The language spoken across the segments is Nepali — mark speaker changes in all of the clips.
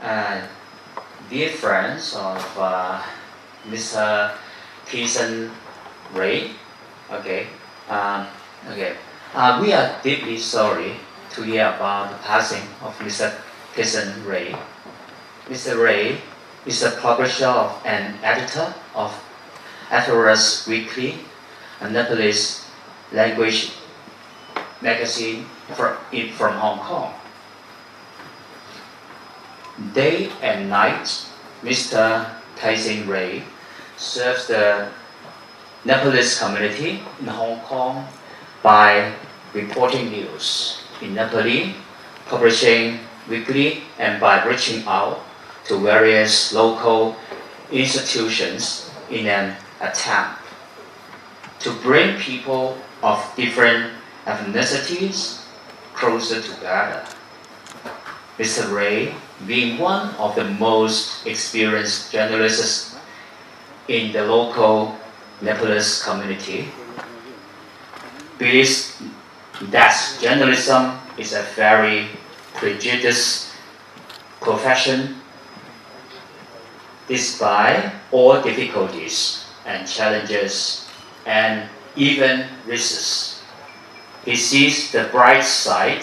Speaker 1: Uh, Dear friends of Mr. Kisan Ray, okay, um, okay, we are deeply sorry to hear about the passing of Mr. Kisan Ray. Mr. Ray is a publisher and editor of Atheros Weekly, a Nepalese language magazine from Hong Kong. Day and night, Mr. Kisan Ray serves the Nepalese community in Hong Kong by reporting news in Nepali, publishing weekly, and by reaching out to various local institutions in an attempt to bring people of different ethnicities closer together. Mr. Ray, being one of the most experienced journalists in the local Nepalese community, believes that journalism is a very prestigious profession. Despite all difficulties and challenges and even risks, he sees the bright side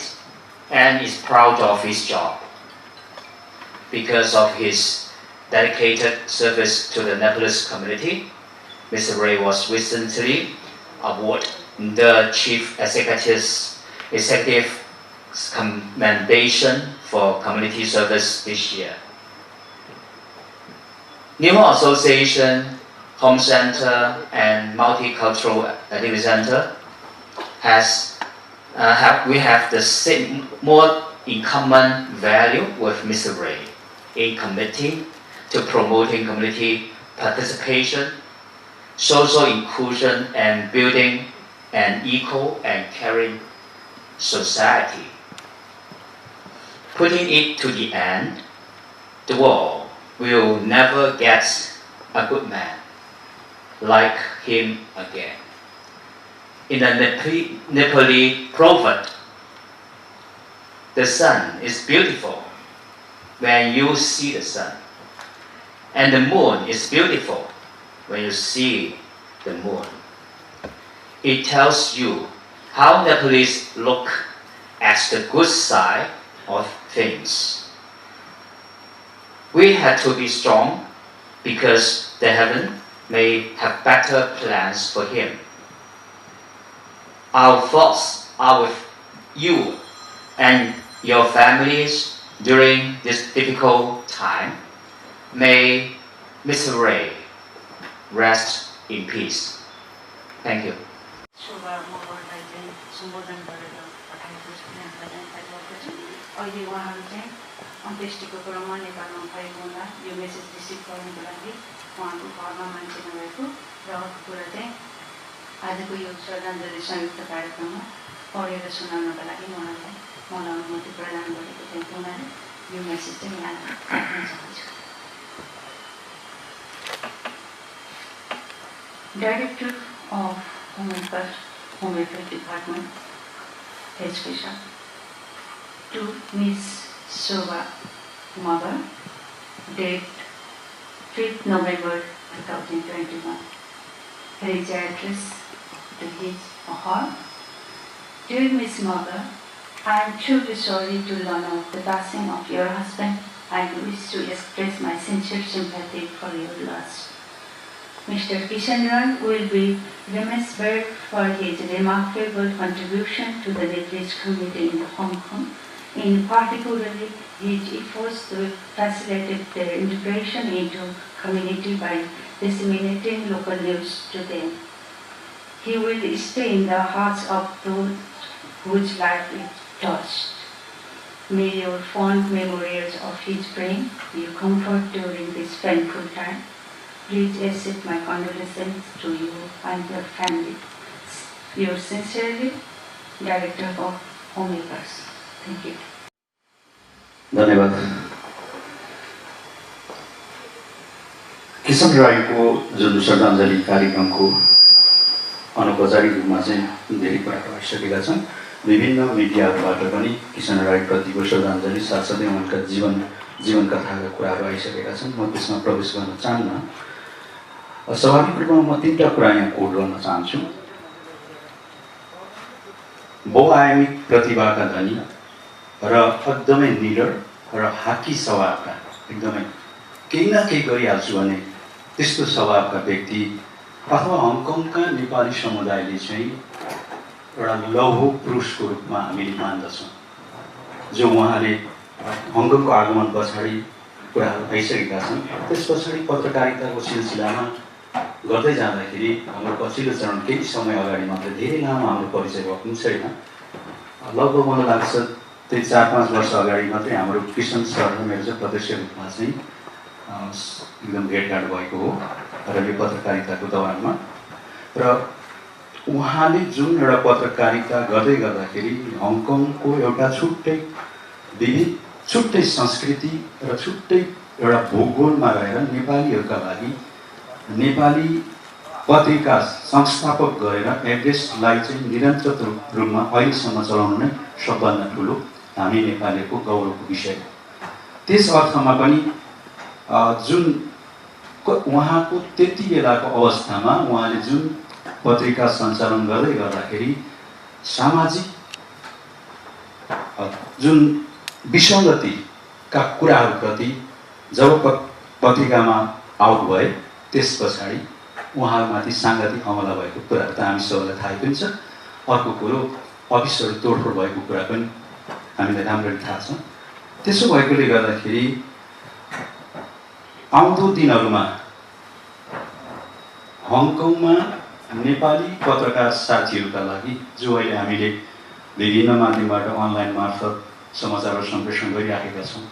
Speaker 1: and is proud of his job. Because of his dedicated service to the Nepalese community, Mr. Ray was recently awarded the Chief Executive's Commendation for Community Service this year. Newmont Association, Home Center, and Multicultural Activity Center we have the same, more in common value with Mr. Ray in committing to promoting community participation, social inclusion, and building an equal and caring society. Putting it to the end, the world will never get a good man like him again. In a Nepali proverb, the sun is beautiful when you see the sun, and the moon is beautiful when you see the moon. It tells you how Nepalese look at the good side of things. We had to be strong because the heaven may have better plans for him. Our thoughts are with you and your families during this difficult time. May Mr. Ray rest in peace. Thank you.
Speaker 2: अहिले उहाँहरू चाहिँ अन्त्येष्टिको क्रममा नेपालमा भएको हुँदा यो मेसेज रिसिभ गर्नुको लागि उहाँको घरमा मान्छे नभएको र अर्को कुरा चाहिँ आजको यो श्रद्धाञ्जली संयुक्त कार्यक्रममा पढेर सुनाउनका लागि उहाँलाई मलाई अनुमति प्रदान गरेको थियो उहाँले यो मेसेज चाहिँ यहाँ राख्न चाहन्छु। Director of Home Affairs Department, Education, to Ms. Shobha Magar, date 5th November 2021. His address to his or her. Dear Ms. Magar, I am truly sorry to learn of the passing of your husband and wish to express my sincere sympathy for your loss. Mr. Kisan Ray will be remembered for his remarkable contribution to the Nepalese community in Hong Kong, in particularly his efforts to facilitate their integration into community by disseminating local news to them. He will stay in the hearts of those whose life is touched. May your fond memories of his bring you comfort during this painful time. Please accept my condolences to you and your family. Yours sincerely, Director of Home Affairs. Thank you.
Speaker 3: धन्यवाद। किसन राईको जुन श्रद्धाञ्जली कार्यक्रमको अनौपचारिक रूपमा चाहिँ धेरै कुराहरू आइसकेका छन्। विभिन्न मिडियाहरूबाट पनि किसन राईप्रतिको श्रद्धाञ्जली साथसाथै उनका जीवन जीवन कथाका कुराहरू आइसकेका छन्। म त्यसमा प्रवेश गर्न चाहन्न। स्वाभाविक रूपमा म 3टा कुरा यहाँ कोट गर्न चाहन्छु। बहुआयामिक प्रतिभाका धनी र एकदमै निडर र हाकी स्वभावका, एकदमै केही न केही गरिहाल्छु भने त्यस्तो स्वभावका व्यक्ति अथवा हङकङका नेपाली समुदायले चाहिँ एउटा लौह पुरुषको रूपमा हामीले मान्दछौँ, जो उहाँले हङकङको आगमन पछाडि कुराहरू आइसकेका छन्। त्यस पछाडि पत्रकारिताको सिलसिलामा गर्दै जाँदाखेरि हाम्रो पछिल्लो चरण केही समय अगाडि मात्र, धेरै लामो हाम्रो परिचय भएको पनि छैन। लगभग मलाई लाग्छ त्यही 4-5 वर्ष अगाडि मात्रै हाम्रो किशन सर र मेरो चाहिँ प्रत्यक्ष रूपमा चाहिँ एकदम भेटघाट भएको हो र यो पत्रकारिताको दौरानमा। र उहाँले जुन एउटा पत्रकारिता गर्दै गर्दाखेरि हङकङको एउटा छुट्टै संस्कृति र छुट्टै एउटा भूगोलमा गएर नेपालीहरूका लागि नेपाली पत्रिका संस्थापक गरेर एड्रेसलाई चाहिँ निरन्तर रूपमा अहिलेसम्म चलाउनु नै सबभन्दा ठुलो हामी नेपालीको गौरवको विषय हो। त्यस अर्थमा पनि जुन उहाँको त्यति बेलाको अवस्थामा उहाँले जुन पत्रिका सञ्चालन गर्दै गर्दाखेरि सामाजिक जुन विसङ्गतिका कुराहरूप्रति जब पत्रिकामा आउट भए त्यस पछाडि उहाँमाथि साङ्घातिक हमला भएको कुराहरू त हामी सबैलाई थाहै पनि छ। अर्को कुरो अफिसहरू तोडफोड भएको कुरा पनि हामीलाई राम्ररी थाहा छ। त्यसो भएकोले गर्दाखेरि आउँदो दिनहरूमा हङकङमा नेपाली पत्रकार साथीहरूका लागि जो अहिले हामीले विभिन्न माध्यमबाट अनलाइन मार्फत समाचारहरू सम्प्रेषण गरिराखेका छौँ,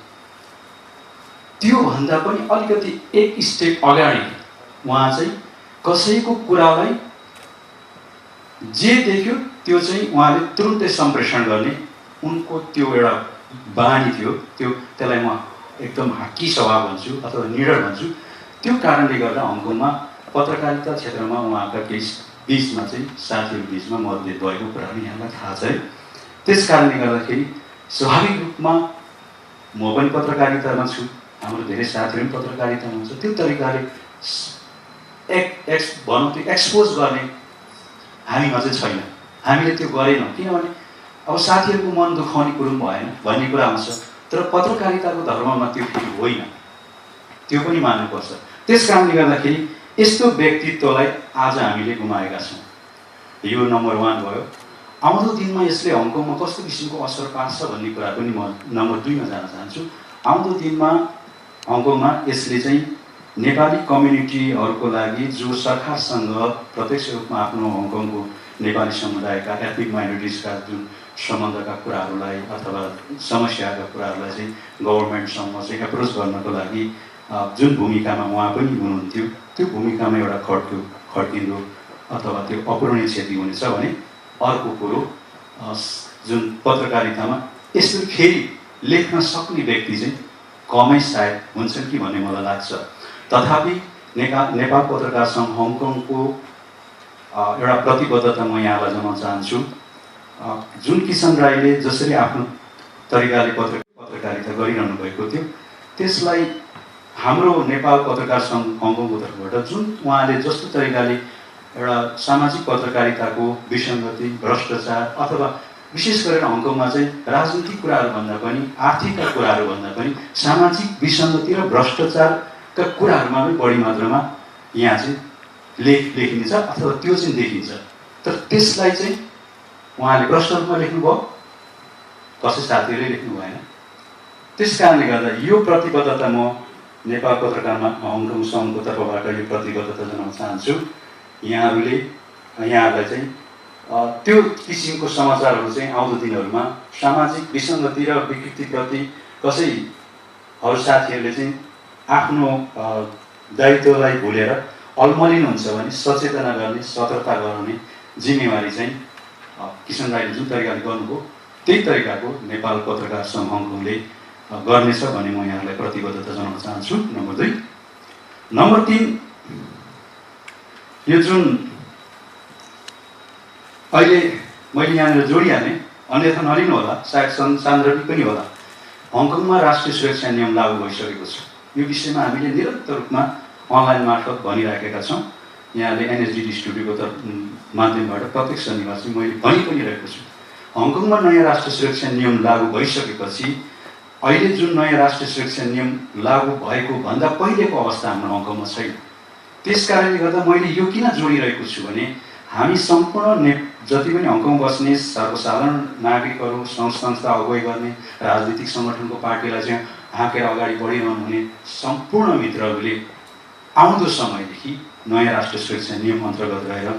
Speaker 3: त्योभन्दा पनि अलिकति एक स्टेप अगाडि उहाँ चाहिँ कसैको कुरालाई जे देख्यो त्यो चाहिँ उहाँले तुरुन्तै सम्प्रेषण गर्ने उनको त्यो एउटा बानी थियो। त्यसलाई म एकदम हाकी स्वभाव भन्छु अथवा निडर भन्छु। त्यो कारणले गर्दा हङकङमा पत्रकारिता क्षेत्रमा उहाँका केही बिचमा चाहिँ साथीहरू बिचमा मतभेद भएको कुराहरू यहाँलाई थाहा छ। त्यस कारणले गर्दाखेरि स्वाभाविक रूपमा म पनि पत्रकारितामा छु, हाम्रो धेरै साथीहरू पनि पत्रकारितामा हुन्छ। त्यो तरिकाले भनौँ त्यो एक्सपोज गर्ने हामीमा चाहिँ छैन। हामीले त्यो गरेनौँ किनभने अब साथीहरूको मन दुखाउने कुरो पनि भएन भन्ने कुरा आउँछ। तर पत्रकारिताको धर्ममा त्यो फेरि होइन, त्यो पनि मान्नुपर्छ। त्यस कारणले गर्दाखेरि यस्तो व्यक्तित्वलाई आज हामीले गुमाएका छौँ। यो नम्बर 1 भयो। आउँदो दिनमा यसले हङकङमा कस्तो किसिमको असर पार्छ भन्ने कुरा पनि म नम्बर 2 मा जान चाहन्छु। आउँदो दिनमा हङकङमा यसले चाहिँ नेपाली कम्युनिटीहरूको लागि जो सरकारसँग प्रत्यक्ष रूपमा आफ्नो हङकङको नेपाली समुदायका एथनिक माइनोरिटिजका जुन सम्बन्धका कुराहरूलाई अथवा समस्याका कुराहरूलाई चाहिँ गभर्मेन्टसँग चाहिँ एप्रोच गर्नको लागि जुन भूमिकामा उहाँ पनि हुनुहुन्थ्यो, त्यो भूमिकामा एउटा खड्किँदो अथवा त्यो अपूरणीय क्षति हुनेछ भने अर्को कुरो जुन पत्रकारितामा यसरी फेरि लेख्न सक्ने व्यक्ति चाहिँ कमै सायद हुन्छन् कि भन्ने मलाई लाग्छ। तथापि नेपाल पत्रकार सङ्घ हङकङको एउटा प्रतिबद्धता म यहाँलाई जनाउन चाहन्छु। जुन किशन राईले जसरी आफ्नो तरिकाले पत्रकारिता गरिरहनु भएको थियो, त्यसलाई हाम्रो नेपाल पत्रकार सङ्घ हङकङको तर्फबाट जुन उहाँले जस्तो तरिकाले एउटा सामाजिक पत्रकारिताको विसङ्गति, भ्रष्टाचार अथवा विशेष गरेर हङकङमा चाहिँ राजनीतिक कुराहरूभन्दा पनि आर्थिकका कुराहरूभन्दा पनि सामाजिक विसङ्गति र भ्रष्टाचारका कुराहरूमा पनि बढी मात्रामा यहाँ चाहिँ लेखिन्छ अथवा त्यो चाहिँ देखिन्छ। तर त्यसलाई चाहिँ उहाँले प्रश्न रूपमा लेख्नुभयो, कसै साथीहरूले लेख्नु भएन। त्यस कारणले गर्दा यो प्रतिबद्धता म नेपाल पत्रकारमा हङकङ सङ्घको तर्फबाट यो प्रतिबद्धता जनाउन चाहन्छु। यहाँहरूलाई चाहिँ त्यो किसिमको समाचारहरू चाहिँ आउँदो दिनहरूमा सामाजिक विसङ्गति र विकृतिप्रति कसैहरू साथीहरूले चाहिँ आफ्नो दायित्वलाई भुलेर अल्मलिनुहुन्छ भने सचेतना गर्ने, सतर्कता गराउने जिम्मेवारी चाहिँ किशन राईले जुन तरिकाले गर्नुभयो त्यही तरिकाको नेपाल पत्रकार सङ्घ हङकङले गर्नेछ भन्ने म यहाँलाई प्रतिबद्धता जनाउन चाहन्छु। नम्बर 2। नम्बर 3, यो जुन अहिले मैले यहाँनिर जोडिहालेँ, अन्यथा नलिनु होला, सायद सान्दर्भिक पनि होला। हङकङमा राष्ट्रिय सुरक्षा नियम लागू भइसकेको छ। यो विषयमा हामीले निरन्तर रूपमा अनलाइन मार्फत भनिराखेका छौँ। यहाँले एनएसडी स्टुडियोको माध्यमबाट प्रत्येक शनिबार चाहिँ मैले भनि पनि रहेको छु। हङकङमा नयाँ राष्ट्रिय सुरक्षा नियम लागू भइसकेपछि अहिले जुन नयाँ राष्ट्रिय सुरक्षा नियम लागू भएको भन्दा पहिलेको अवस्था हाम्रो हङकङमा छैन। त्यस कारणले गर्दा मैले यो किन जोडिरहेको छु भने हामी सम्पूर्ण जति पनि हङकङ बस्ने सर्वसाधारण नागरिकहरू, संस्था अगुवाई गर्ने राजनीतिक सङ्गठनको पार्टीलाई चाहिँ हाँकेर अगाडि बढिरहनु हुने सम्पूर्ण मित्रहरूले आउँदो समयदेखि नयाँ राष्ट्रिय सुरक्षा नियम अन्तर्गत रहेर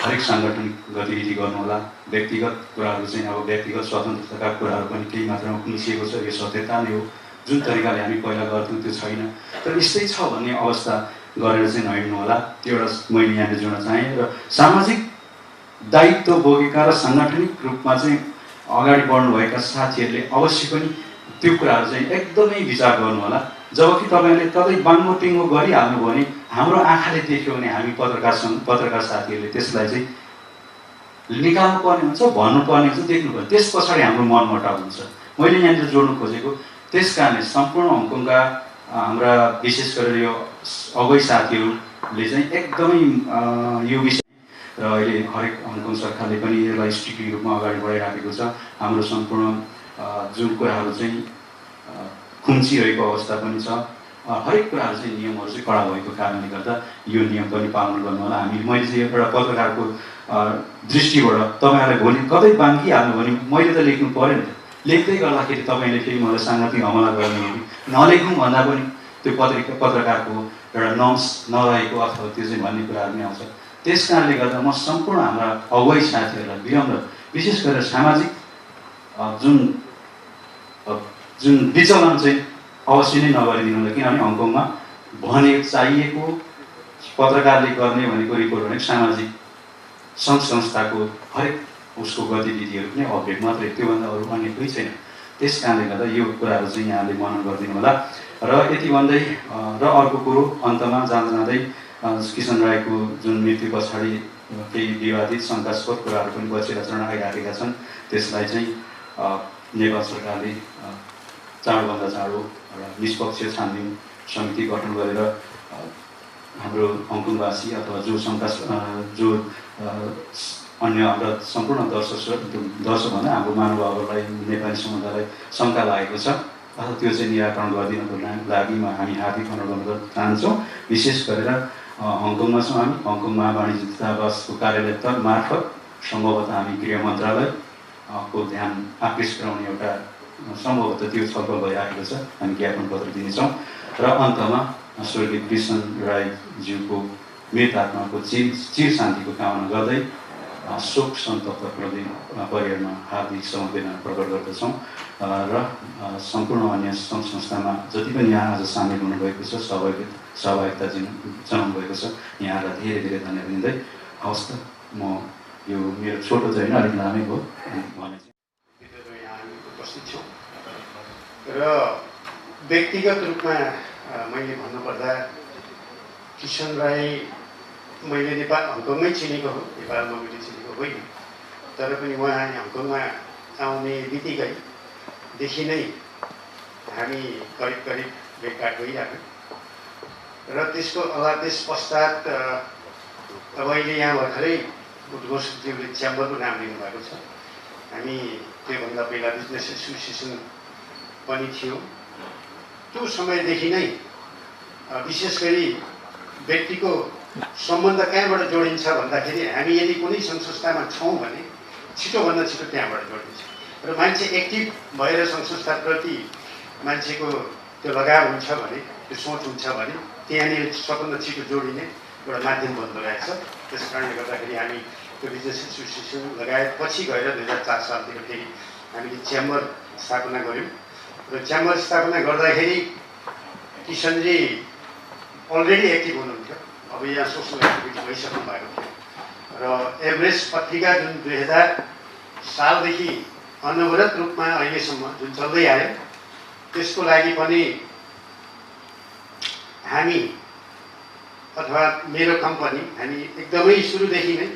Speaker 3: हरेक साङ्गठनिक गतिविधि गर्नुहोला। व्यक्तिगत कुराहरू चाहिँ अब व्यक्तिगत स्वतन्त्रताका कुराहरू पनि केही मात्रामा कुल्चिएको छ, यो सत्यता नै हो। जुन तरिकाले हामी पहिला गर्थ्यौँ त्यो छैन, तर यस्तै छ भन्ने अवस्था गरेर चाहिँ नहिँड्नु होला। त्यो एउटा मैले यहाँले जोड्न चाहेँ। र सामाजिक दायित्व बोकेका र साङ्गठनिक रूपमा चाहिँ अगाडि बढ्नुभएका साथीहरूले अवश्य पनि त्यो कुराहरू चाहिँ एकदमै विचार गर्नुहोला। जबकि तपाईँले ततै बाङ्गो टिङ्गो गरिहाल्नु भने हाम्रो आँखाले देख्यो भने हामी पत्रकार साथीहरूले त्यसलाई चाहिँ निकाल्नु पर्ने हुन्छ, भन्नुपर्ने हुन्छ, देख्नुपर्ने, त्यस पछाडि हाम्रो मनमुटाव हुन्छ। मैले यहाँनिर जोड्नु खोजेको त्यस कारणले सम्पूर्ण हङकङका हाम्रा विशेष गरेर यो अगुवाई साथीहरूले चाहिँ एकदमै यो विषय र अहिले हरेक हङकङ सरकारले पनि यसलाई स्ट्रिक्टली रूपमा अगाडि बढाइराखेको छ। हाम्रो सम्पूर्ण जुन कुराहरू चाहिँ खुम्चिरहेको अवस्था पनि छ, हरेक कुराहरू चाहिँ नियमहरू चाहिँ कडा भएको कारणले गर्दा यो नियम पनि पालन गर्नु होला। मैले चाहिँ एउटा पत्रकारको दृष्टिबाट तपाईँहरूलाई भोलि कतै बाङ्किहाल्नु भने मैले त लेख्नु पऱ्यो नि त। लेख्दै गर्दाखेरि तपाईँले फेरि मलाई साङ्गतिक हमला गर्ने हो कि नलेख्नु भन्दा पनि त्यो पत्रकारको एउटा नर्म्स नरहेको अथवा त्यो चाहिँ भन्ने कुराहरू नै आउँछ। त्यस कारणले गर्दा म सम्पूर्ण हाम्रा अगुवाई साथीहरूलाई विनम्र, विशेष गरेर सामाजिक जुन विचलन चाहिँ अवश्य नै नगरिदिनु होला। किनभने हङकङमा चाहिएको पत्रकारले गर्ने भनेको रिपोर्ट भनेको सामाजिक सङ्घ संस्थाको हरेक उसको गतिविधिहरू पनि अपडेट मात्रै, त्योभन्दा अरू अन्य कोही छैन। त्यस कारणले गर्दा यो कुराहरू चाहिँ यहाँले मनन गरिदिनु होला। र यति भन्दै र अर्को कुरो अन्तमा जाँदै किशन राईको जुन मृत्यु पछाडि केही विवादित शङ्कास्पद कुराहरू पनि बचेर चढ आइराखेका छन्। त्यसलाई चाहिँ नेपाल सरकारले चाँडोभन्दा चाँडो एउटा निष्पक्ष छानबिन समिति गठन गरेर हाम्रो हङकङवासी अथवा जो अन्य हाम्रा सम्पूर्ण दर्शकभन्दा हाम्रो महानुभावहरूलाई, नेपाली समुदायलाई शङ्का लागेको छ अथवा त्यो चाहिँ निराकरण गरिदिनको लागि हामी हार्दिक अनुरोध गर्न चाहन्छौँ। विशेष गरेर हङकङमा छौँ हामी, हङकङमा वाणिज्य दूतावासको कार्यालय मार्फत सम्भवतः हामी गृह मन्त्रालयको ध्यान आकृष्ट गराउने एउटा सम्भवतः त्यो छलफल भइरहेको छ। हामी ज्ञापन पत्र दिनेछौँ। र अन्तमा स्वर्गीय कृष्ण राईज्यूको मृत आत्माको चिर शान्तिको कामना गर्दै शोक सन्तप्त परिवारमा हार्दिक समवेदना प्रकट गर्दछौँ। र सम्पूर्ण अन्य सङ्घ संस्थामा जति पनि यहाँ आज सामेल हुनुभएको छ, सहभागिता जनाउनु भएको छ, यहाँलाई धेरै धेरै धन्यवाद दिँदै हवस् त म यो मेरो छोटो चाहिँ होइन, अलिक लामै भयो भने
Speaker 4: उपस्थित छौँ। र व्यक्तिगत रूपमा मैले भन्नुपर्दा किशन राई मैले हङकङमै चिनेको हो, नेपालमा मैले चिनेको होइन। तर पनि उहाँ हङकङमा आउने बित्तिकैदेखि नै हामी करिब भेटघाट भइरहेको र त्यस पश्चात अब अहिले यहाँ भर्खरै उद्घोषज्यूले च्याम्बरको नाम लिनुभएको छ। हामी त्योभन्दा पहिला बिजनेस एसोसिएसन पनि थियो। त्यो समयदेखि नै विशेष गरी व्यक्तिको सम्बन्ध कहाँबाट जोडिन्छ भन्दाखेरि हामी यदि कुनै सङ्घ संस्थामा छौँ भने छिटोभन्दा छिटो त्यहाँबाट जोडिन्छ। र मान्छे एक्टिभ भएर सङ्घ संस्थाप्रति मान्छेको त्यो लगाव हुन्छ भने, त्यो सोच हुन्छ भने त्यहाँनिर सबभन्दा छिटो जोडिने एउटा माध्यम बन्द रहेछ। त्यस कारणले गर्दाखेरि हामी त्यो बिजनेस एसोसिएसन लगायत पछि गएर 2004 सालतिर फेरि हामीले च्याम्बर स्थापना गऱ्यौँ। र च्याम्बर स्थापना गर्दाखेरि किशनजी अलरेडी एक्टिभ हुनुहुन्थ्यो। अब यहाँ सोसल एक्टिभिटी भइसक्नु भएको थियो। र एभरेस्ट पत्रिका जुन 2000 सालदेखि अनवरत रूपमा अहिलेसम्म जुन चल्दै आयो, त्यसको लागि पनि हामी अथवा मेरो कम्पनी हामी एकदमै सुरुदेखि नै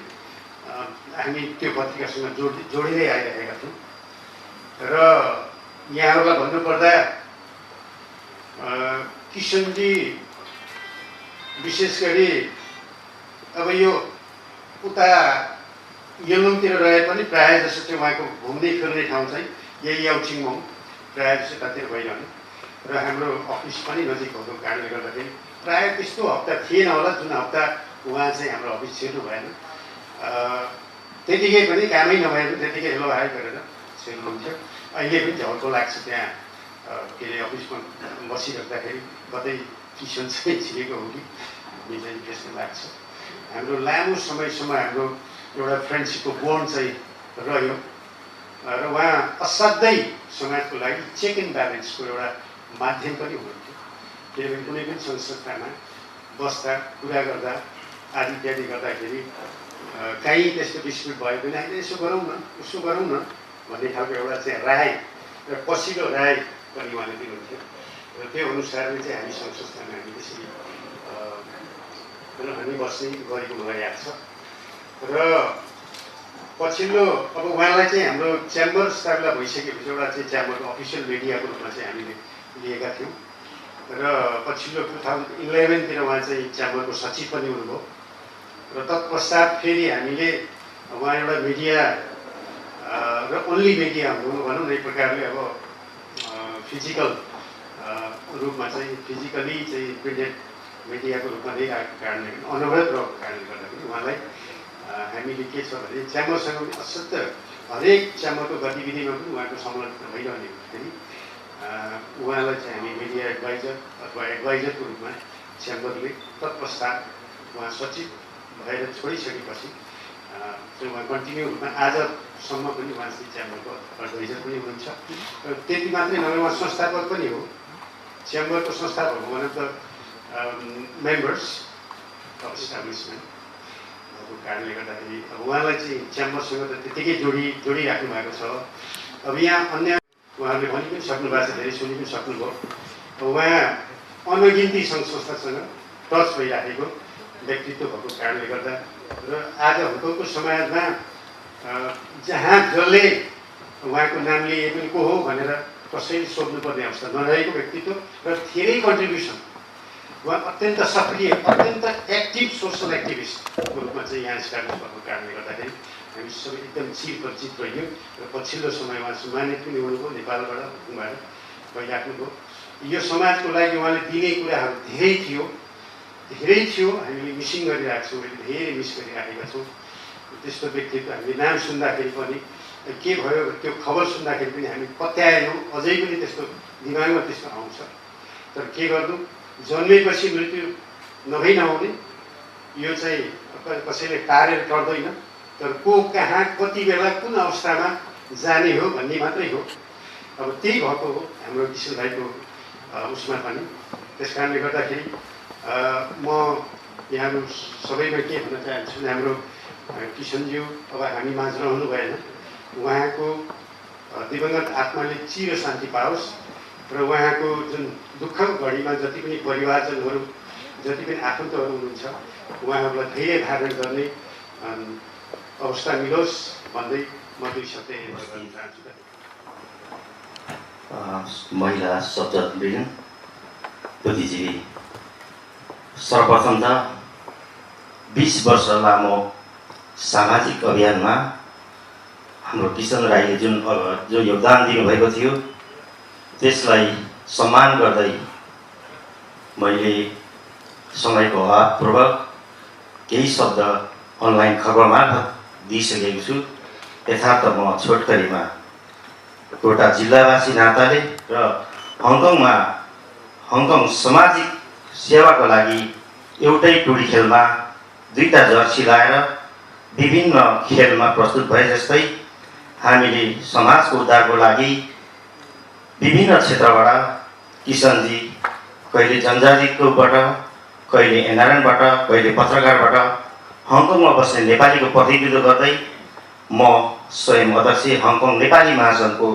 Speaker 4: हामी त्यो पत्रिकासँग जोडिँदै आइरहेका थियौँ। र यहाँहरूलाई भन्नुपर्दा किशनजी विशेष गरी अब यो उता यलुङतिर रहे पनि प्रायः जसो चाहिँ उहाँको घुम्ने फिर्ने ठाउँ चाहिँ यही याउछिङमोङ प्रायः जसो यतातिर भइरहने र हाम्रो अफिस पनि नजिक भएको कारणले गर्दाखेरि प्रायः त्यस्तो हप्ता थिएन होला जुन हप्ता उहाँ चाहिँ हाम्रो अफिस छिर्नु भएन। त्यतिकै पनि कामै नभएर त्यतिकै हेलो हाई गरेर छिर्नुहुन्थ्यो। अहिले पनि झल्को लाग्छ त्यहाँ के अरे अफिसमा बसिराख्दाखेरि कतै किसन चाहिँ छिरेको हो कि भन्ने चाहिँ त्यस्तो लाग्छ। हाम्रो लामो समयसम्म हाम्रो एउटा फ्रेन्डसिपको बोन्ड चाहिँ रह्यो र उहाँ असाध्यै समाजको लागि चेक एन्ड ब्यालेन्सको एउटा माध्यम पनि हुनुहुन्थ्यो। किनभने कुनै पनि संस्थामा बस्दा कुरा गर्दा आदि इत्यादि गर्दाखेरि काहीँ त्यस्तो डिस्प्युट भयो भने होइन यसो गरौँ न उसो गरौँ न भन्ने खालको एउटा चाहिँ राय र पसिलो राय पनि उहाँले दिनुहुन्थ्यो र त्यो अनुसारले चाहिँ हामी सङ्घ संस्थामा हामी त्यसरी हामी बस्ने गरेको मलाई याद छ। र पछिल्लो अब उहाँलाई चाहिँ हाम्रो च्याम्बर स्थापना भइसकेपछि एउटा चाहिँ च्याम्बरको अफिसियल मिडियाको रूपमा चाहिँ हामीले लिएका थियौँ र पछिल्लो 2011तिर उहाँ चाहिँ च्याम्बरको सचिव पनि हुनुभयो र तत्पश्चात फेरि हामीले उहाँ एउटा मिडिया र ओन्ली मिडिया हुनु भनौँ न एक प्रकारले अब फिजिकल रूपमा चाहिँ फिजिकली चाहिँ प्रिन्टेड मिडियाको रूपमा लिइरहेको कारणले अनवरत रहेको कारणले गर्दाखेरि उहाँलाई हामीले के छ भने च्याम्बरसँग पनि असाध्य हरेक च्याम्बरको गतिविधिमा पनि उहाँको संलग्न भइरहने हुँदाखेरि उहाँलाई चाहिँ हामी मिडिया एडभाइजर अथवा एडभाइजरको रूपमा च्याम्बरले तत्पश्चात उहाँ सचिव भएर छोडिसकेपछि चाहिँ उहाँ कन्टिन्यू रूपमा आजसम्म पनि उहाँ चाहिँ च्याम्बरको एडभाइजर पनि हुनुहुन्छ र त्यति मात्रै नभए उहाँ संस्थापक पनि हो। च्याम्बरको संस्थापक one of the members of establishment भएको कारणले गर्दाखेरि अब उहाँलाई चाहिँ च्याम्बरसँग त त्यत्तिकै जोडिराख्नु भएको छ। अब यहाँ अन्य उहाँहरूले भनि पनि सक्नु भएको छ, धेरै सुनि पनि सक्नुभयो। उहाँ अनगिन्ती सङ्घ संस्थासँग टच भइराखेको व्यक्तित्व भएको कारणले गर्दा र आज हङकङको समाजमा जहाँ जसले उहाँको नाम लिए पनि को हो भनेर कसैले सोध्नुपर्ने अवस्था नरहेको व्यक्तित्व र धेरै कन्ट्रिब्युसन उहाँ अत्यन्त सक्रिय अत्यन्त एक्टिभ सोसल एक्टिभिस्टको रूपमा चाहिँ यहाँ इस्टाब्लिस भएको कारणले गर्दाखेरि हामी सबै एकदम चिरपरिचित रह्यो र पछिल्लो समयमा सम्मानित पनि हुनुभयो नेपालबाट हुकुमबाट भइराख्नुभयो। यो समाजको लागि उहाँले दिने कुराहरू धेरै थियो हामीले मिसिङ गरिरहेको छौँ, धेरै मिस गरिराखेका छौँ। त्यस्तो व्यक्तित्व हामीले नाम सुन्दाखेरि पनि के भयो त्यो खबर सुन्दाखेरि पनि हामी पत्याएनौँ, अझै पनि त्यस्तो दिमागमा त्यस्तो आउँछ। तर के गर्नु, जन्मेपछि मृत्यु नहुने यो चाहिँ कसैले टारेर टर्दैन, तर को कहाँ कति बेला कुन अवस्थामा जाने हो भन्ने मात्रै हो। अब त्यही भएको हो हाम्रो किशन भाइको उसमा पनि। त्यस कारणले गर्दाखेरि म यहाँहरू सबैमा के भन्न चाहन्छु, हाम्रो किशनज्यू अब हामी माझ रहनु भएन, उहाँको दिवंगत आत्माले चिर शान्ति पाओस् र उहाँको जुन दुःखको घडीमा जति पनि परिवारजनहरू जति पनि आफन्तहरू हुनुहुन्छ उहाँहरूलाई धेरै धारण गर्ने अवस्था मिलोस् भन्दै म 2 शब्द गर्न चाहन्छु।
Speaker 5: महिला शब्दवृन्द बुद्धिजीवी, सर्वप्रथम त 20 वर्ष लामो सामाजिक अभियानमा हाम्रो किशन राईले जो योगदान दिनुभएको थियो त्यसलाई सम्मान गर्दै मैले समयको अभावपूर्वक केही शब्द अनलाइन खबर मार्फत दिइसकेको छु। यथार्थ म छोटकरीमा कोटा जिल्लावासी नाताले र हङकङ सामाजिक सेवाको लागि एउटै टोली खेलमा 2टा जर्सी लाएर विभिन्न खेलमा प्रस्तुत भए जस्तै हामीले समाजको उद्धारको लागि विभिन्न क्षेत्रबाट किशनजी कहिले जनजातिकोबाट, कहिले एनआरएनबाट, कहिले पत्रकारबाट हङकङमा बस्ने नेपालीको प्रतिनिधित्व गर्दै म स्वयं अध्यक्ष हङकङ नेपाली महासङ्घको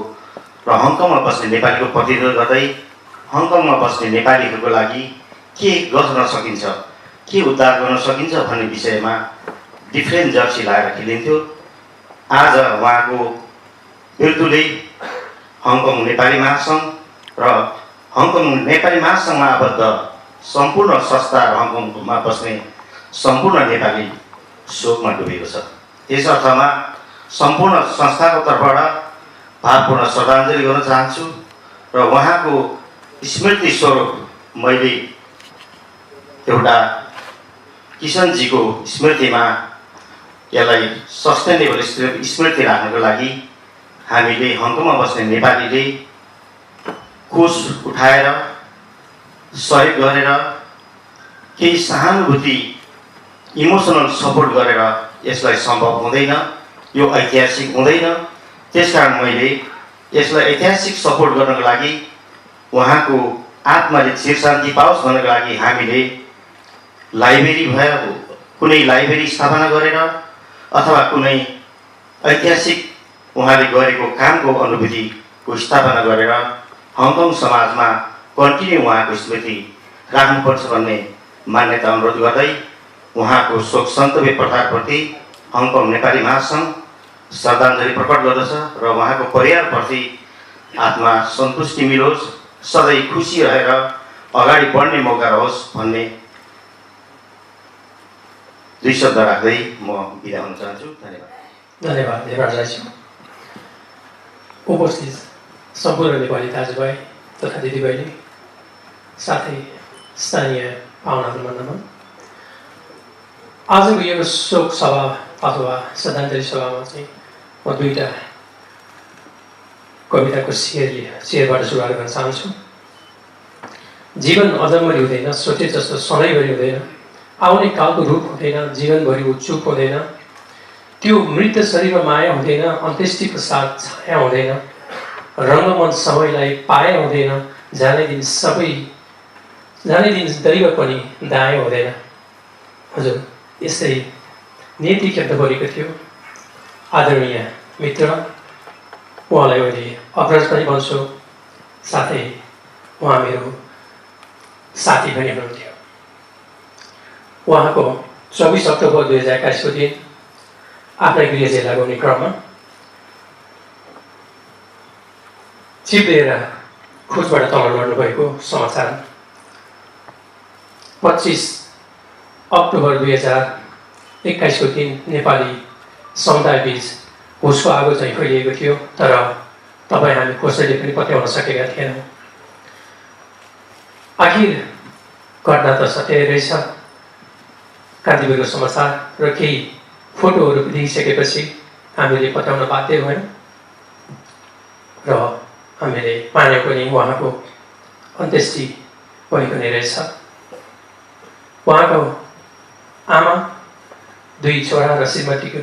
Speaker 5: र हङकङमा बस्ने नेपालीको प्रतिनिधित्व गर्दै हङकङमा बस्ने नेपालीहरूको लागि के गर्न सकिन्छ, के उद्धार गर्न सकिन्छ भन्ने विषयमा डिफ्रेन्ट जर्सी लाएर खेलिन्थ्यो। आज उहाँको मृत्युले हङकङ नेपाली महासङ्घ र हङकङ नेपाली महासङ्घमा आबद्ध सम्पूर्ण संस्था र हङकङमा बस्ने सम्पूर्ण नेपाली शोकमा डुबेको छ। यस अर्थमा सम्पूर्ण संस्थाको तर्फबाट भावपूर्ण श्रद्धाञ्जली गर्न चाहन्छु र उहाँको स्मृति स्वरूप मैले एउटा किशनजीको स्मृतिमा यसलाई सस्टेनेबल स्मृति राख्नको लागि हामीले हङकङमा बस्ने नेपालीले कोष उठाएर सहयोग गरेर केही सहानुभूति इमोसनल सपोर्ट गरेर यसलाई सम्भव हुँदैन, यो ऐतिहासिक हुँदैन। त्यसकारण मैले यसलाई ऐतिहासिक सपोर्ट गर्नको लागि उहाँको आत्माले चिर शान्ति पाओस् भन्नको लागि हामीले लाइब्रेरी भएर कुनै लाइब्रेरी स्थापना गरेर अथवा कुनै ऐतिहासिक उहाँले गरेको कामको अनुभूतिको स्थापना गरेर हङकङ समाजमा कन्टिन्यू उहाँको स्मृति राख्नुपर्छ भन्ने मान्यता अनुरोध गर्दै उहाँको शोक सन्तव्य प्रथाप्रति हङकङ नेपाली महासङ्घ श्रद्धाञ्जली प्रकट गर्दछ र उहाँको परिवारप्रति आत्मा सन्तुष्टि मिलोस्, सधैँ खुसी रहेर अगाडि बढ्ने मौका रहोस् भन्ने दुई शब्द राख्दै म बिदा हुन चाहन्छु। धन्यवाद।
Speaker 6: धन्यवाद देवराजज्यू। उपस्थित सम्पूर्ण नेपाली दाजुभाइ तथा दिदीबहिनी साथै स्थानीय पाहुनाहरू नमन। आजको यो शोक सभा अथवा श्रद्धाञ्जली सभामा चाहिँ म दुईटा कविताको शेरबाट सुरुवात गर्न चाहन्छु। जीवन अजम्मरी हुँदैन, सोचे जस्तो सधैँभरि हुँदैन, आउने कालको रूप हुँदैन, जीवनभरि ऊ चुप हुँदैन, त्यो मृत शरीरमा माया हुँदैन, अन्त्येष्टिको साथ छाया हुँदैन, रङ्गमन समयलाई पाए हुँदैन, जाने दिन दैव पनि दाय हुँदैन। हजुर यस्तै नीति खेप्न परेको थियो। आदरणीय मित्र, उहाँलाई अहिले अग्रज पनि भन्छु, साथै उहाँ मेरो साथी पनि हुनुहुन्थ्यो। उहाँको 24 अक्टोबर 2021 को दिन आफ्नै गृह जिल्ला गउने क्रममा चिप्लेर खोजबाट तल लड्नुभएको समाचार 25 अक्टोबर 2021 को दिन नेपाली समुदायबीच होसको आगो चाहिँ फैलिएको थियो, तर तपाईँ हामी कसैले पनि पत्याउन सकेका थिएनौँ। आखिर घटना त सत्य रहेछ। कान्तिपुरको समाचार र केही फोटोहरू देखिसकेपछि हामीले पत्याउन बाध्य भयौँ र हामीले मान्यौँ पनि उहाँको अन्त्येष्टि भएको नै रहेछ। उहाँको आमा, दुई छोरा र श्रीमतीको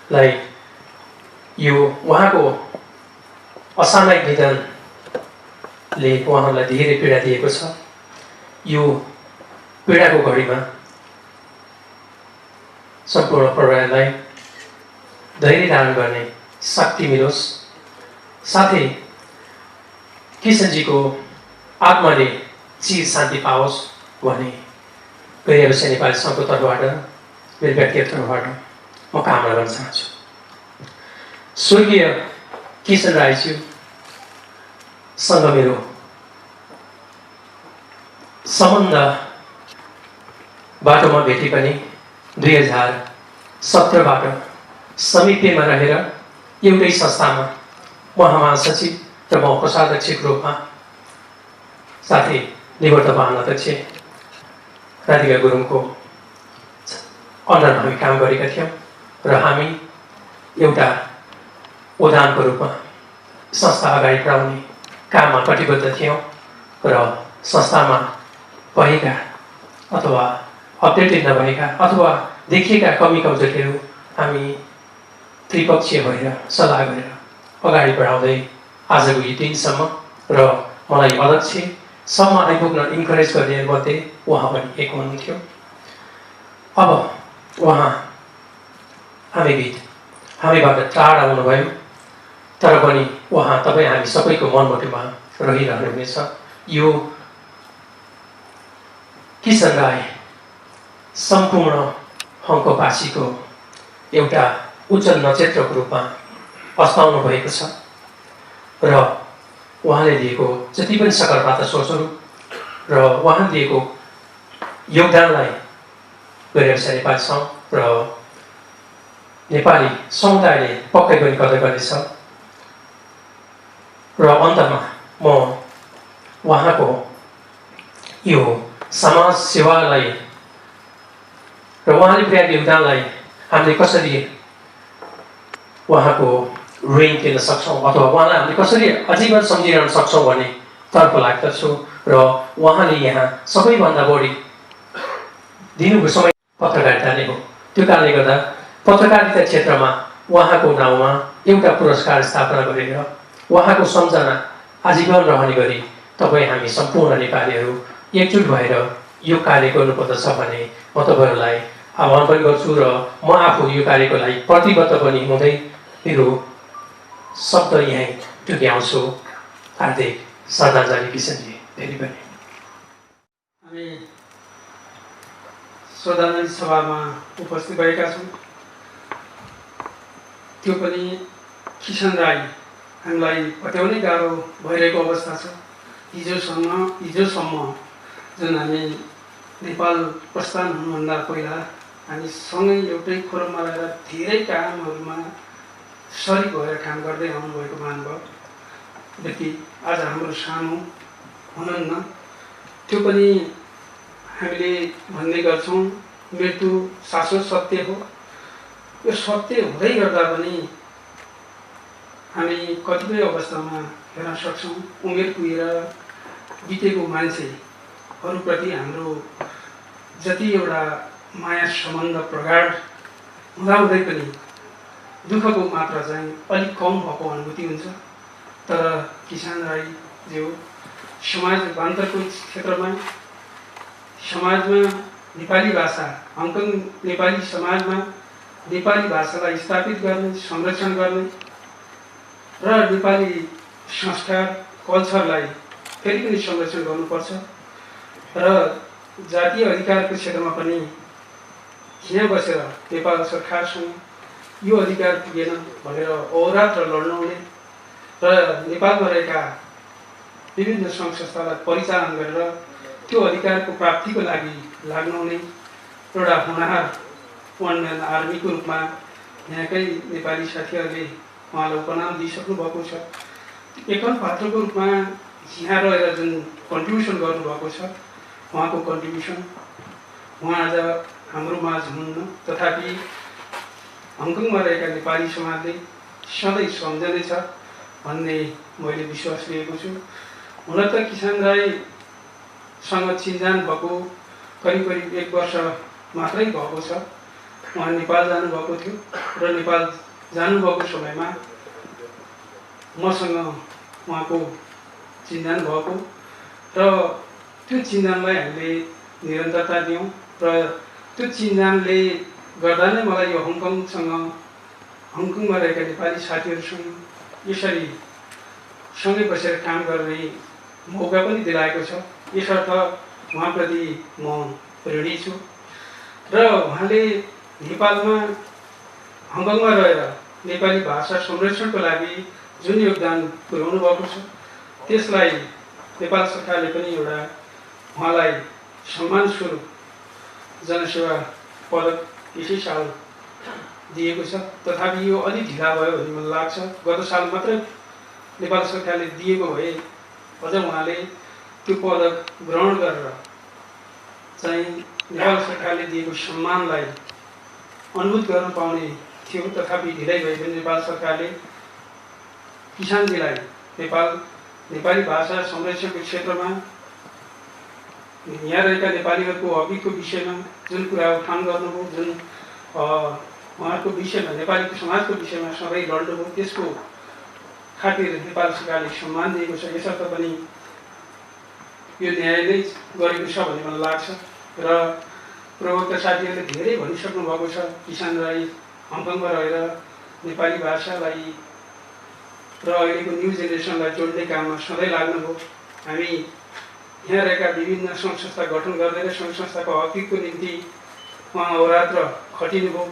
Speaker 6: लाई यो उहाँको असामयिक निधनले उहाँहरूलाई धेरै पीडा दिएको छ। यो पीडाको घडीमा सम्पूर्ण परिवारलाई धैर्य धारण गर्ने शक्ति मिलोस्, साथै किशनजीको आत्माले चिर शान्ति पाओस् भन्ने गैर व्यवसाय नेपाली सङ्घको तर्फबाट, मेरो व्यक्तिगत तर्फबाट म कामना गर्न चाहन्छु। स्वर्गीय किशन राईज्यूसँग मेरो सम्बन्ध बाटोमा भेटे पनि 2017बाट समितिमा रहेर एउटै संस्थामा उहाँ महासचिव र म कोषाध्यक्षको रूपमा, साथै निवर्त महाअध्यक्ष राधिका गुरुङको अन्डरमा हामी काम गरेका थियौँ र हामी एउटा उदानको रूपमा संस्था अगाडि बढाउने काममा कटिबद्ध थियौँ र संस्थामा भएका अथवा अपडेटेड नभएका अथवा देखिएका कमी कमजोरीहरू हामी त्रिपक्षीय भएर सल्लाह गरेर अगाडि बढाउँदै आजको यो दिनसम्म र मलाई अध्यक्षसम्म आइपुग्न इन्करेज गर्ने मध्ये उहाँ पनि एक हुनुहुन्थ्यो। अब उहाँ हामीबाट टाढा हुनुभयो, तर पनि उहाँ तपाईँ हामी सबैको मनमुटुमा रहिरहनुहुनेछ। यो किशन राई सम्पूर्ण हङकङवासीको एउटा उज्जवल नक्षत्रको रूपमा अस्ताउनु भएको छ र उहाँले दिएको जति पनि सकारात्मक सोचहरू र उहाँ दिएको योगदानलाई गैर नेपाली सङ्घ र नेपाली समुदायले पक्कै पनि कदर गर्नेछ। र अन्तमा म उहाँको यो समाज सेवालाई र उहाँले पुर्याएको योगदानलाई हामीले कसरी उहाँको ऋण तिर्न सक्छौँ अथवा उहाँलाई हामीले कसरी आजीवन सम्झिरहन सक्छौँ भन्ने तर्फ लाग्दछु। र उहाँले यहाँ सबैभन्दा बढी दिनुको समय पत्रकारिता नै हो। त्यो कारणले गर्दा पत्रकारिता क्षेत्रमा उहाँको नाउँमा एउटा पुरस्कार स्थापना गरेर उहाँको सम्झना आजीवन रहने गरी तपाईँ हामी सम्पूर्ण नेपालीहरू एकजुट भएर यो कार्य गर्नुपर्दछ भन्ने म तपाईँहरूलाई आह्वान पनि गर्छु। र म आफू यो कार्यको लागि प्रतिबद्ध पनि हुँदै मेरो शब्द यहीँ टुक्याउँछु। हार्दिक श्रद्धाञ्जली किसनजी। फेरि पनि
Speaker 7: हामी श्रद्धाञ्जली सभामा उपस्थित भएका छौँ। त्यो पनि किसन राई हामीलाई पत्याउनै गाह्रो भइरहेको अवस्था छ। हिजोसम्म जुन हामी नेपाल प्रस्थान हुनुभन्दा पहिला हामी सँगै एउटै फोरममा रहेर धेरै कामहरूमा सरिक भएर काम गर्दै आउनुभएको महानुभाव व्यक्ति आज हाम्रो सामु हुनुहुन्न। त्यो पनि हामीले भन्ने गर्छौँ मृत्यु शाश्वत सत्य हो। यो सत्य हुँदै गर्दा पनि हामी कतिपय अवस्थामा हेर्न सक्छौँ उमेर पुगेर बितेको मान्छेहरूप्रति हाम्रो जति एउटा माया सम्बन्ध प्रगाढ हुँदाहुँदै पनि दुःखको मात्रा चाहिँ अलिक कम भएको अनुभूति हुन्छ। तर किसान राईज्यू समाज रूपान्तरको क्षेत्रमा समाजमा नेपाली भाषा हङकङ नेपाली समाजमा नेपाली भाषालाई स्थापित गर्ने संरक्षण गर्ने र नेपाली संस्कार कल्चरलाई फेरि पनि संरक्षण गर्नुपर्छ। र जातीय अधिकारको क्षेत्रमा पनि यहाँ बसेर नेपाल सरकारसँग यो अधिकार पुगेन भनेर अहोरात्र लड्नुहुने र नेपालमा रहेका विभिन्न सङ्घ संस्थालाई परिचालन गरेर त्यो अधिकारको प्राप्तिको लागि लाग्नुहुने एउटा होनहार वान म्यान आर्मीको रूपमा यहाँकै नेपाली साथीहरूले उहाँलाई उपनाम दिइसक्नु भएको छ। एकल पात्रको रूपमा यहाँ रहेर जुन कन्ट्रिब्युसन गर्नुभएको छ उहाँको कन्ट्रिब्युसन उहाँ आज हाम्रो माझ हुनुहुन्न। तथापि हङकङमा रहेका नेपाली समाजले सधैँ सम्झनेछ भन्ने मैले विश्वास लिएको छु। हुन त किसान राईसँग चिन्जान भएको करिब 1 वर्ष मात्रै भएको छ। उहाँ नेपाल जानुभएको थियो र नेपाल जानुभएको समयमा मसँग उहाँको चिन्जान भएको र त्यो चिन्जानलाई हामीले निरन्तरता दियौँ र त्यो चिन्जानले गर्दा नै मलाई यो हङकङमा रहेका नेपाली साथीहरूसँग यसरी सँगै बसेर काम गर्ने मौका पनि दिलाएको छ। यसर्थ उहाँप्रति म ऋणी छु। र उहाँले नेपालमा हङकङमा रहेर नेपाली भाषा संरक्षणको लागि जुन योगदान पुर्याउनु भएको छ त्यसलाई नेपाल सरकारले पनि एउटा उहाँलाई सम्मान स्वरूप जनसेवा पदक यसै साल दिएको छ। तथापि यो अलि ढिला भयो भन्ने मलाई लाग्छ। गत साल मात्रै नेपाल सरकारले दिएको भए अझ उहाँले त्यो पदक ग्रहण गरेर चाहिँ नेपाल सरकारले दिएको सम्मानलाई अनुभूत गर्न पाउने थियो। तथापि ढिलै भए पनि नेपाल सरकारले किसानजीलाई नेपाली भाषा संरक्षणको क्षेत्रमा यहाँ रहेका नेपालीहरूको हकको विषयमा जुन कुरा उठान गर्नुभयो, जुन उहाँहरूको विषयमा नेपालीको समाजको विषयमा सधैँ लड्नुभयो, त्यसको खातिर नेपाल सरकारले सम्मान दिएको छ। यसर्थ पनि यो न्याय नै गरेको छ भन्ने मलाई लाग्छ। र प्रवक्ता साथीहरूले धेरै भनिसक्नु भएको छ किसान राई हङकङमा रहेर नेपाली भाषालाई र अहिलेको न्यू जेनेरेसनलाई जोड्ने काममा सधैँ लाग्नुभयो। हामी यहाँ रहेका विभिन्न सङ्घ संस्था गठन गर्दै सङ्घ संस्थाको हकको निम्ति उहाँ अहोरात्र खटिनुभयो।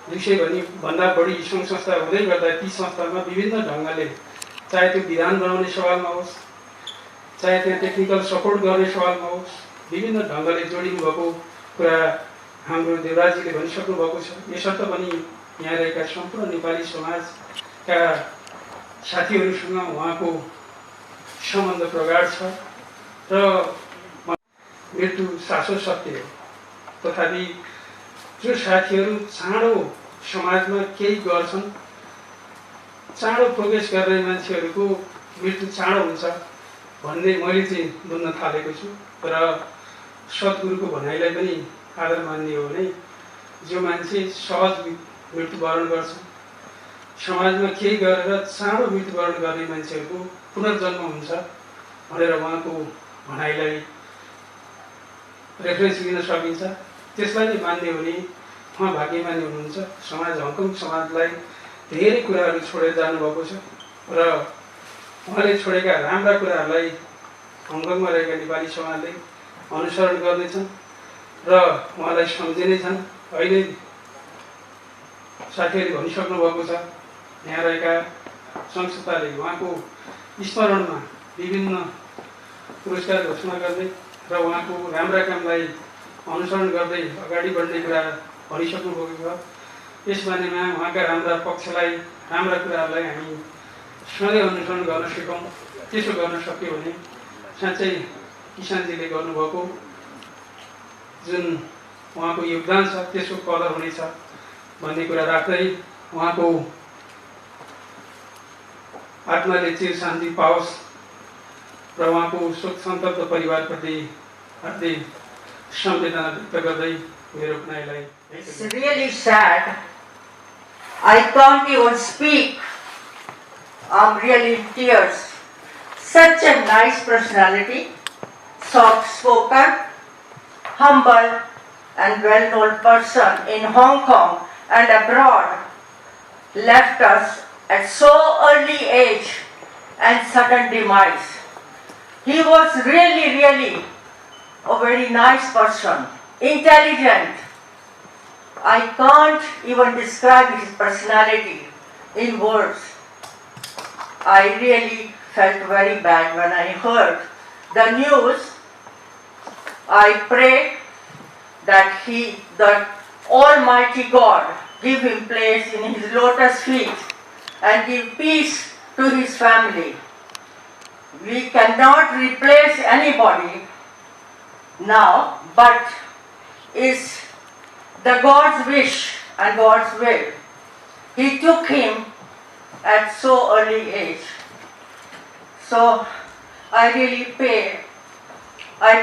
Speaker 7: 200 भन्दा बढी सङ्घ संस्था हुँदै गर्दा ती संस्थामा विभिन्न ढङ्गले चाहे त्यो विधान बनाउने सवालमा होस्, चाहे त्यहाँ टेक्निकल सपोर्ट गर्ने सवालमा होस्, विभिन्न ढङ्गले जोडिनु भएको कुरा हाम्रो देवराजजीले भनिसक्नु भएको छ। यसर्थ पनि यहाँ रहेका सम्पूर्ण नेपाली समाजका साथीहरूसँग उहाँको सम्बन्ध प्रगाढ छ र मृत्यु शाश्वत सत्य हो। तथापि जो साथीहरू चाँडो समाजमा केही गर्छन्, चाँडो प्रोग्रेस गर्ने मान्छेहरूको मृत्यु चाँडो हुन्छ भन्ने मैले चाहिँ बुझ्न थालेको छु। र सद्गुरुको भनाइलाई पनि आदर मान्ने हो भने जो मान्छे सहज मृत्युवरण गर्छ, समाजमा केही गरेर चाँडो मृत्युवरण गर्ने मान्छेहरूको पुनर्जन्म हुन्छ भनेर उहाँको भनाइलाई रेफरेन्स लिन सकिन्छ। त्यसलाई नै मान्ने हो भने उहाँ भाग्यमानी हुनुहुन्छ। समाज हङकङ समाजलाई धेरै कुराहरू छोडेर जानुभएको छ र उहाँले छोडेका राम्रा कुराहरूलाई हङकङमा रहेका नेपाली समाजले अनुसरण गर्नेछन् र उहाँलाई सम्झिनेछन्। अहिले साथीहरूले भनिसक्नु भएको छ, यहाँ रहेका संस्थाले उहाँको स्मरणमा विभिन्न पुरस्कार घोषणा गर्ने र उहाँको राम्रा कामलाई अनुसरण गर्दै अगाडि बढ्ने कुरा भनिसक्नु भएको छ। यस बारेमा उहाँका राम्रा पक्षलाई, राम्रा कुराहरूलाई हामी सधैँ अनुसरण गर्न सकौँ। त्यसो गर्न सक्यो भने साँच्चै किसानजीले गर्नुभएको जुन उहाँको योगदान छ त्यसको कदर हुनेछ भन्ने कुरा राख्दै उहाँको आत्माले चिर शान्ति पाओस् र उहाँको शोक सन्तप्त परिवारप्रति हार्दिक संवेदना व्यक्त गर्दै मेरो भनाइलाई
Speaker 8: It's really sad. I can't even speak. I'm really in tears. Such a nice personality, soft-spoken, humble and well-known person in Hong Kong and abroad left us at so early age and sudden demise. He was really a very nice person, intelligent. I can't even describe his personality in words. I really felt very bad when I heard the news. I pray that the Almighty God give him place in his lotus feet and give peace to his family. We cannot replace anybody now, but is the God's wish and God's will. He took him at so early age. So I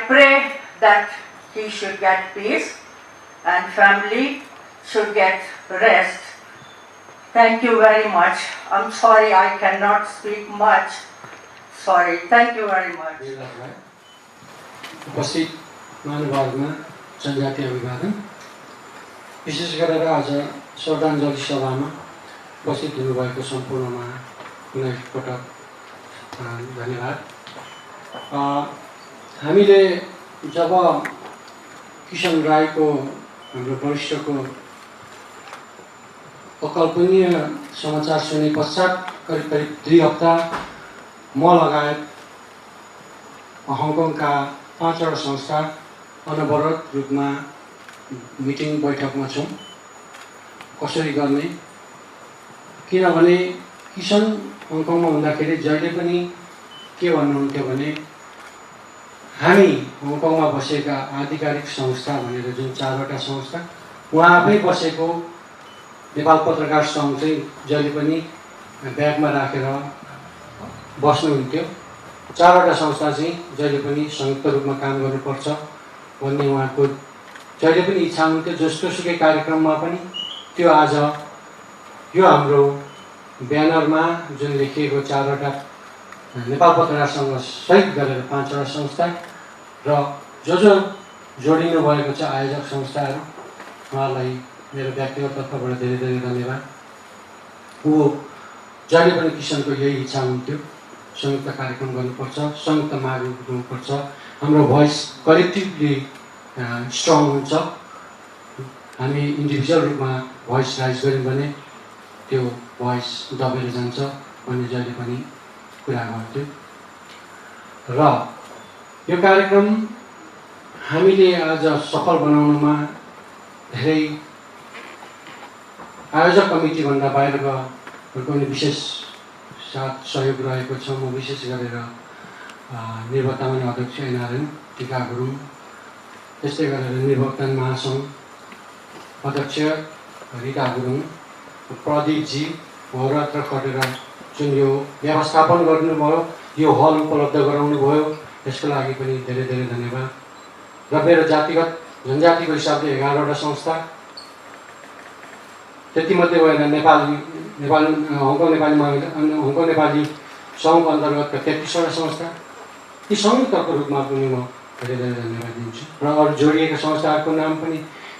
Speaker 8: pray that he should get peace and family should get rest. Thank you very much. I'm sorry I cannot speak much. Sorry. Thank you very much.
Speaker 9: उपस्थित महानुभावमा जनजातीय अभिवादन, विशेष गरेर आज श्रद्धाञ्जली सभामा उपस्थित हुनुभएको सम्पूर्णमा पुनः एकपटक धन्यवाद। हामीले जब किशन राईको हाम्रो वरिष्ठको अकल्पनीय समाचार सुने पश्चात करिब 2 हप्ता म लगायत हङकङका 5वटा संस्था अनवरत रूपमा मिटिङ बैठकमा छौँ कसरी गर्ने। किनभने किशन हङकङमा हुँदाखेरि जहिले पनि के भन्नुहुन्थ्यो भने हामी हङकङमा बसेका आधिकारिक संस्था भनेर जुन 4वटा संस्था उहाँ आफै बसेको नेपाल पत्रकार सङ्घ चाहिँ जहिले पनि ब्यागमा राखेर बस्नुहुन्थ्यो। 4वटा संस्था चाहिँ जहिले पनि संयुक्त रूपमा काम गर्नुपर्छ भन्ने उहाँको जहिले पनि इच्छा हुन्थ्यो। जस्तोसुकै कार्यक्रममा पनि त्यो आज यो हाम्रो ब्यानरमा जुन लेखिएको 4वटा नेपाल पत्रकार सङ्घ सहित गरेर 5वटा संस्था र जो जोडिनु भएको छ आयोजक संस्थाहरू, उहाँलाई मेरो व्यक्तिगत तर्फबाट धेरै धन्यवाद। ऊ जहिले पनि किसानको यही इच्छा हुन्थ्यो, संयुक्त कार्यक्रम गर्नुपर्छ, संयुक्त माग गर्नुपर्छ, हाम्रो भोइस कलेक्टिभली स्ट्रङ हुन्छ। हामी इन्डिभिजुअल रूपमा भोइस राइज गऱ्यौँ भने त्यो भोइस दबेर जान्छ भन्ने जहिले पनि कुरा गर्थ्यो र यो कार्यक्रम हामीले आज सफल बनाउनमा धेरै आयोजक कमिटीभन्दा बाहिरका पनि विशेष साथ सहयोग रहेको छ। म विशेष गरेर निर्वाचन अध्यक्ष एनआरएन टिका गुरुङ, त्यस्तै गरेर निर्वाचन महासङ्घ अध्यक्ष रिता गुरुङ, प्रदीपजी होरात्र खटेर जुन यो व्यवस्थापन गर्नुभयो, यो हल उपलब्ध गराउनु भयो, त्यसको लागि पनि धेरै धेरै धन्यवाद। र मेरो जातिगत जनजातिको हिसाबले 11वटा संस्था, त्यतिमध्ये भएर हङकङ नेपाली सङ्घको अन्तर्गतका 33वटा संस्था, यी संयुक्तको रूपमा पनि म धेरै धेरै धन्यवाद दिन्छु। र अरू जोडिएका संस्थाहरूको नाम पनि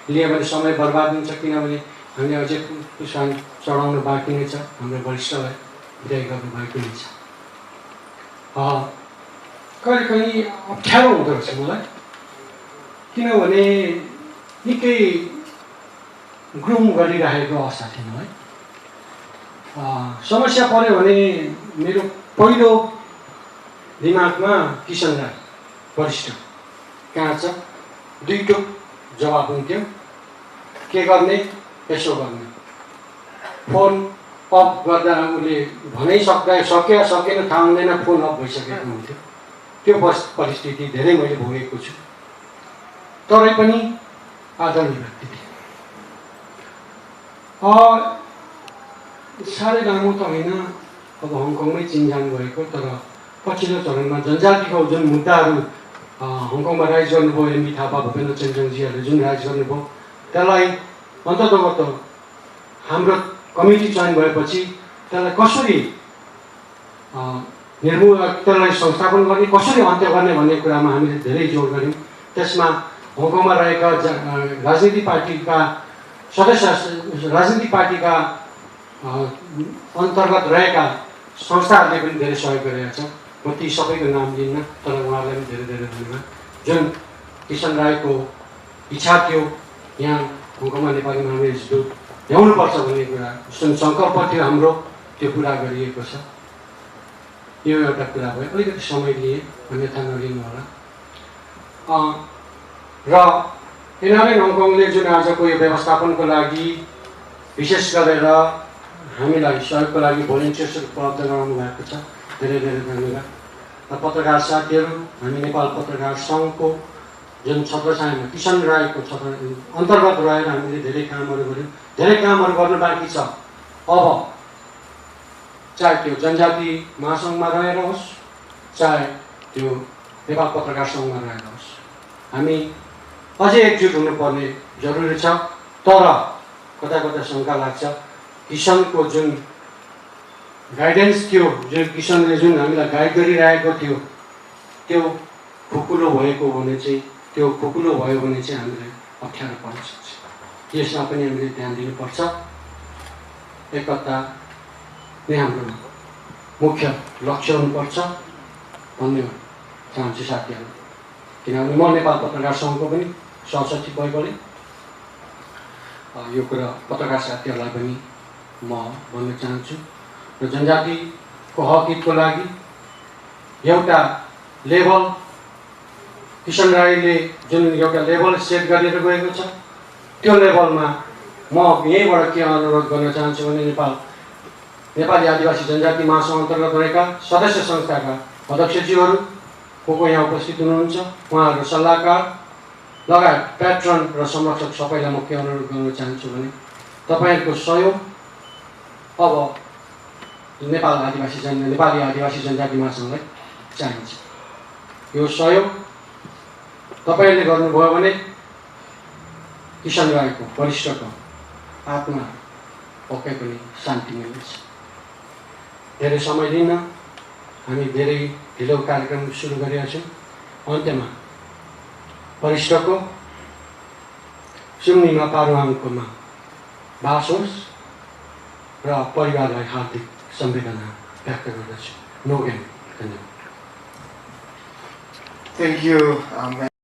Speaker 9: लियो भने समय बर्बाद हुन्छ, किनभने हामीले अझै पुष्पाञ्जली चढाउनु बाँकी नै छ, हाम्रो वरिष्ठलाई विदाय गर्नु बाँकी नै छ। कहिले कहीँ अप्ठ्यारो हुँदो रहेछ मलाई, किनभने निकै ग्रुम गरिरहेको अवस्था थियो मलाई। समस्या पऱ्यो भने मेरो पहिलो दिमागमा किसन राई वरिष्ठ कहाँ छ, 2 टोक जवाब हुन्थ्यो, के गर्ने यसो गर्ने। फोन अफ गर्दा उसले भनै सकेन थाहा हुँदैन, फोन अफ भइसकेको हुन्थ्यो। त्यो परिस्थिति धेरै मैले भोगेको छु, तरै पनि आदरणीय व्यक्ति थिए। साह्रै लामो त होइन, अब हङकङमै चिनजान भएको, तर पछिल्लो चरणमा जनजातिको जुन मुद्दाहरू हङकङमा राइज गर्नुभयो, एमबी थापा भूपेन्द्र चेन्जङजीहरूले जुन राइज गर्नुभयो, त्यसलाई अन्ततगत हाम्रो कमिटी चयन भएपछि त्यसलाई कसरी त्यसलाई संस्थापन गर्ने, कसरी अन्त्य गर्ने भन्ने कुरामा हामीले धेरै जोड गऱ्यौँ। त्यसमा हङकङमा रहेका राजनीतिक पार्टीका सदस्य, राजनीतिक पार्टीका अन्तर्गत रहेका संस्थाहरूले पनि धेरै सहयोग गरेका छ। म ती सबैको नाम लिन्न, तर उहाँहरूलाई पनि धेरै धेरै धन्यवाद। जुन किसन राईको इच्छा थियो यहाँ हङकङमा नेपाली महामहिम ल्याउनुपर्छ भन्ने कुरा, जुन सङ्कल्प थियो हाम्रो, त्यो पुरा गरिएको छ। यो एउटा कुरा भयो, अलिकति समय लिए, अन्यथा नलिनु होला। र एनआरएन हङकङले जुन आजको यो व्यवस्थापनको लागि विशेष गरेर हामीलाई सहयोगको लागि भोलिन्टियर्सहरू उपलब्ध गराउनु भएको छ, धेरै धेरै धन्यवाद। र पत्रकार साथीहरू, हामी नेपाल पत्रकार सङ्घको जुन छत्रछायामा किसन राईको अन्तर्गत रहेर हामीले धेरै कामहरू गऱ्यौँ, धेरै कामहरू गर्न बाँकी छ। अब चाहे त्यो जनजाति महासङ्घमा रहेर होस्, चाहे त्यो नेपाल पत्रकार सङ्घमा रहेर होस्, हामी अझै एकजुट हुनुपर्ने जरुरी छ। तर कता कता शङ्का लाग्छ, किसनको जुन गाइडेन्स थियो, जुन किसनले जुन हामीलाई गाइड गरिरहेको थियो, त्यो खुकुलो भएको भने चाहिँ, त्यो खुकुलो भयो भने चाहिँ हामीलाई अप्ठ्यारो पर्न सक्छ। यसमा पनि हामीले ध्यान दिनुपर्छ। एकता नै हाम्रो मुख्य लक्ष्य हुनुपर्छ भन्ने चाहन्छु साथीहरू। किनभने म नेपाल पत्रकार सङ्घको पनि सहसचिव भएकोले यो कुरा पत्रकार साथीहरूलाई पनि म भन्न चाहन्छु। र जनजातिको हक हितको लागि एउटा लेभल किसन राईले जुन एउटा लेभल सेट गरेर गएको छ, त्यो लेभलमा म यहीँबाट के अनुरोध गर्न चाहन्छु भने नेपाली आदिवासी जनजाति महासङ्घ अन्तर्गत रहेका सदस्य संस्थाका अध्यक्षज्यूहरू को यहाँ उपस्थित हुनुहुन्छ, उहाँहरू सल्लाहकार लगायत प्याट्रन र संरक्षक सबैलाई म के अनुरोध गर्न चाहन्छु भने तपाईँहरूको सहयोग अब नेपाली आदिवासी जनजाति महासङ्घलाई चाहिन्छ। यो सहयोग तपाईँहरूले गर्नुभयो भने किसन राईको वरिष्ठको आत्मा पक्कै पनि शान्ति मिल्नेछ। धेरै समय लिन्न, हामी धेरै ढिलो कार्यक्रम सुरु गरेका छौँ। अन्त्यमा वरिष्ठको सुम्निमा पारुहाङकोमा बास होस् र परिवारलाई हार्दिक सम्वेदना व्यक्त गर्दछु। नोगेन, धन्यवाद।
Speaker 10: Thank you.